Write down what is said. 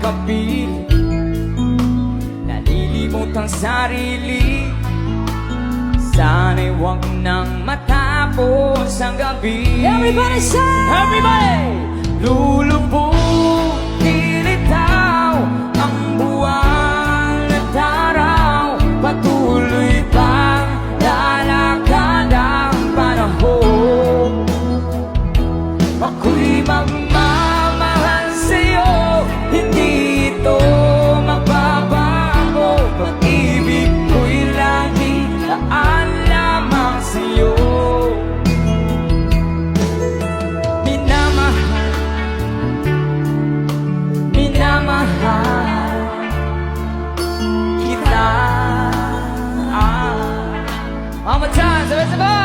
kapili, nalilimot ang sarili. Sana'y huwag nang matapos ang gabi. Everybody say! Everybody! Lulubog, ilitaw ang buwan at araw. Patuloy pang lalakad ang panahon. Ako'y magmamahal sa'yo, hindi ito magbabago. Pag-ibig ko'y lagi laan lamang sa'yo. Minamahal, minamahal kita. One more time, sabay-sabay!